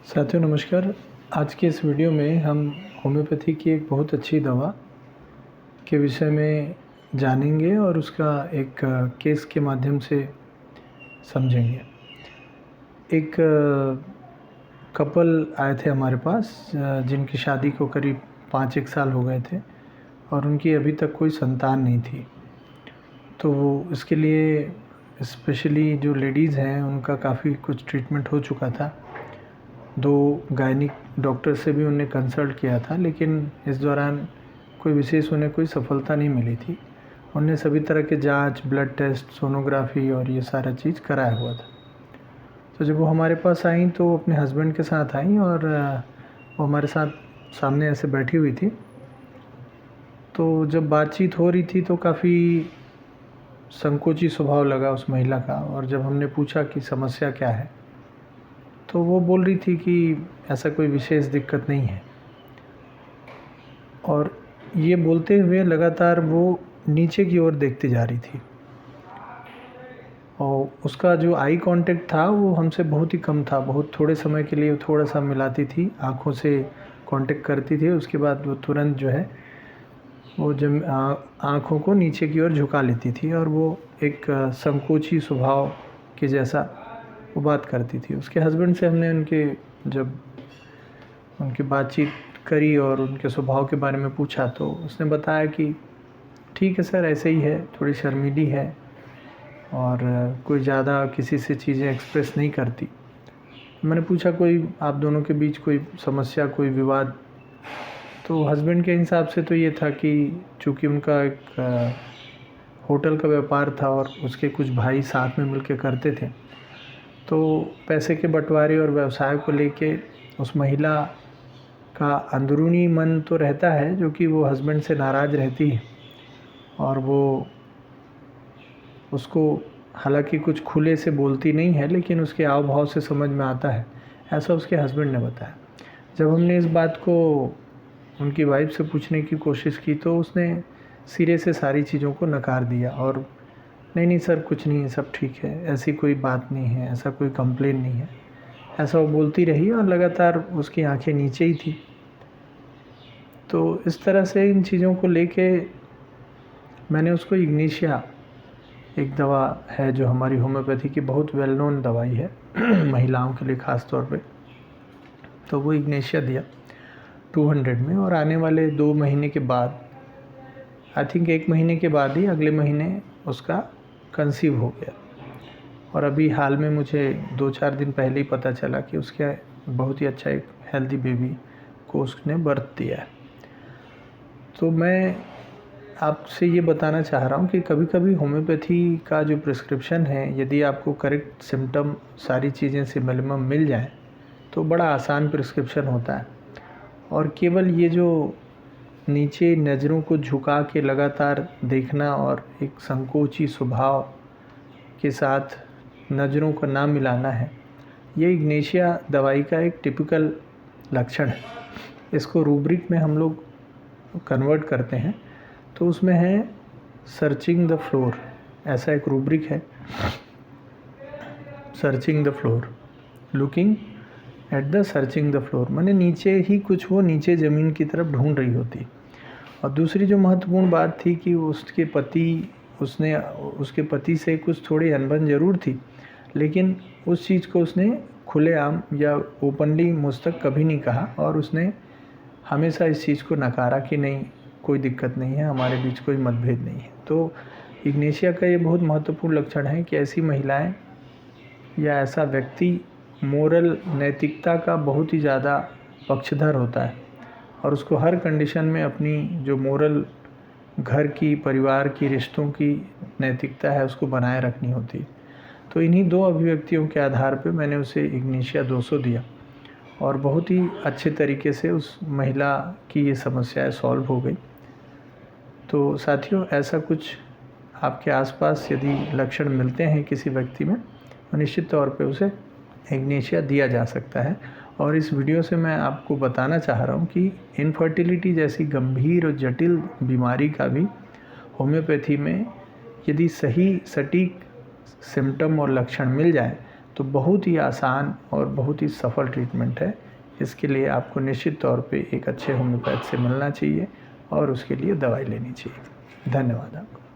साथियों नमस्कार। आज के इस वीडियो में हम होम्योपैथी की एक बहुत अच्छी दवा के विषय में जानेंगे और उसका एक केस के माध्यम से समझेंगे। एक कपल आए थे हमारे पास जिनकी शादी को करीब 5-1 साल हो गए थे और उनकी अभी तक कोई संतान नहीं थी। तो इसके लिए स्पेशली जो लेडीज़ हैं उनका काफ़ी कुछ ट्रीटमेंट हो चुका था। 2 गायनिक डॉक्टर से भी उन्हें कंसल्ट किया था, लेकिन इस दौरान कोई विशेष उन्हें कोई सफलता नहीं मिली थी। उन्हें सभी तरह के जांच, ब्लड टेस्ट, सोनोग्राफी और ये सारा चीज़ कराया हुआ था। तो जब वो हमारे पास आईं तो वो अपने हस्बैंड के साथ आईं और वो हमारे साथ सामने ऐसे बैठी हुई थी। तो जब बातचीत हो रही थी तो काफ़ी संकोची स्वभाव लगा उस महिला का, और जब हमने पूछा कि समस्या क्या है तो वो बोल रही थी कि ऐसा कोई विशेष दिक्कत नहीं है। और ये बोलते हुए लगातार वो नीचे की ओर देखती जा रही थी और उसका जो आई कांटेक्ट था वो हमसे बहुत ही कम था। बहुत थोड़े समय के लिए थोड़ा सा मिलाती थी, आँखों से कांटेक्ट करती थी, उसके बाद वो तुरंत जो है वो जब आँखों को नीचे की ओर झुका लेती थी और वो एक संकोची स्वभाव के जैसा वो बात करती थी। उसके हस्बैंड से हमने जब उनकी बातचीत करी और उनके स्वभाव के बारे में पूछा तो उसने बताया कि ठीक है सर, ऐसे ही है, थोड़ी शर्मीली है और कोई ज़्यादा किसी से चीज़ें एक्सप्रेस नहीं करती। मैंने पूछा कोई आप दोनों के बीच कोई समस्या, कोई विवाद? तो हस्बैंड के हिसाब से तो ये था कि चूँकि उनका एक होटल का व्यापार था और उसके कुछ भाई साथ में मिलकर करते थे, तो पैसे के बंटवारे और व्यवसाय को लेके उस महिला का अंदरूनी मन तो रहता है जो कि वो हस्बैंड से नाराज़ रहती है और वो उसको हालांकि कुछ खुले से बोलती नहीं है, लेकिन उसके हाव भाव से समझ में आता है, ऐसा उसके हस्बैंड ने बताया। जब हमने इस बात को उनकी वाइफ से पूछने की कोशिश की तो उसने सिरे से सारी चीज़ों को नकार दिया और नहीं सर, कुछ नहीं है, सब ठीक है, ऐसी कोई बात नहीं है, ऐसा कोई कंप्लेन नहीं है, ऐसा वो बोलती रही और लगातार उसकी आंखें नीचे ही थी। तो इस तरह से इन चीज़ों को लेके मैंने उसको इग्निशिया, एक दवा है जो हमारी होम्योपैथी की बहुत वेल नोन दवाई है महिलाओं के लिए ख़ास तौर पे, तो वो इग्निशिया दिया 200 में। और आने वाले 2 महीने के बाद, आई थिंक 1 महीने के बाद ही अगले महीने उसका कंसीव हो गया। और अभी हाल में मुझे 2-4 दिन पहले ही पता चला कि उसके बहुत ही अच्छा एक हेल्दी बेबी को उसने बर्थ दिया है। तो मैं आपसे ये बताना चाह रहा हूँ कि कभी-कभी होम्योपैथी का जो प्रिस्क्रिप्शन है, यदि आपको करेक्ट सिम्पटम सारी चीज़ें सिमिलम मिल जाएँ तो बड़ा आसान प्रिस्क्रिप्शन होता है। और केवल ये जो नीचे नज़रों को झुका के लगातार देखना और एक संकोची स्वभाव के साथ नज़रों को ना मिलाना है, ये इग्निशिया दवाई का एक टिपिकल लक्षण है। इसको रूब्रिक में हम लोग कन्वर्ट करते हैं तो उसमें है सर्चिंग द फ्लोर, ऐसा एक रूब्रिक है। Searching the floor, looking at the searching the floor, माने नीचे ही कुछ, वो नीचे ज़मीन की तरफ ढूंढ रही होती। और दूसरी जो महत्वपूर्ण बात थी कि उसके पति से कुछ थोड़ी अनबन ज़रूर थी, लेकिन उस चीज़ को उसने खुलेआम या ओपनली मुझ तक कभी नहीं कहा और उसने हमेशा इस चीज़ को नकारा कि नहीं, कोई दिक्कत नहीं है, हमारे बीच कोई मतभेद नहीं है। तो इग्निशिया का ये बहुत महत्वपूर्ण लक्षण है कि ऐसी महिलाएं या ऐसा व्यक्ति मोरल, नैतिकता का बहुत ही ज़्यादा पक्षधर होता है और उसको हर कंडीशन में अपनी जो मोरल, घर की, परिवार की, रिश्तों की नैतिकता है उसको बनाए रखनी होती है। तो इन्हीं 2 अभिव्यक्तियों के आधार पे मैंने उसे इग्निशिया 200 दिया और बहुत ही अच्छे तरीके से उस महिला की ये समस्याएं सॉल्व हो गई। तो साथियों, ऐसा कुछ आपके आसपास यदि लक्षण मिलते हैं किसी व्यक्ति में तो निश्चित तौर पे उसे इग्निशिया दिया जा सकता है। और इस वीडियो से मैं आपको बताना चाह रहा हूँ कि इनफर्टिलिटी जैसी गंभीर और जटिल बीमारी का भी होम्योपैथी में यदि सही सटीक सिम्टम और लक्षण मिल जाए तो बहुत ही आसान और बहुत ही सफल ट्रीटमेंट है। इसके लिए आपको निश्चित तौर पे एक अच्छे होम्योपैथ से मिलना चाहिए और उसके लिए दवाई लेनी चाहिए। धन्यवाद आपका।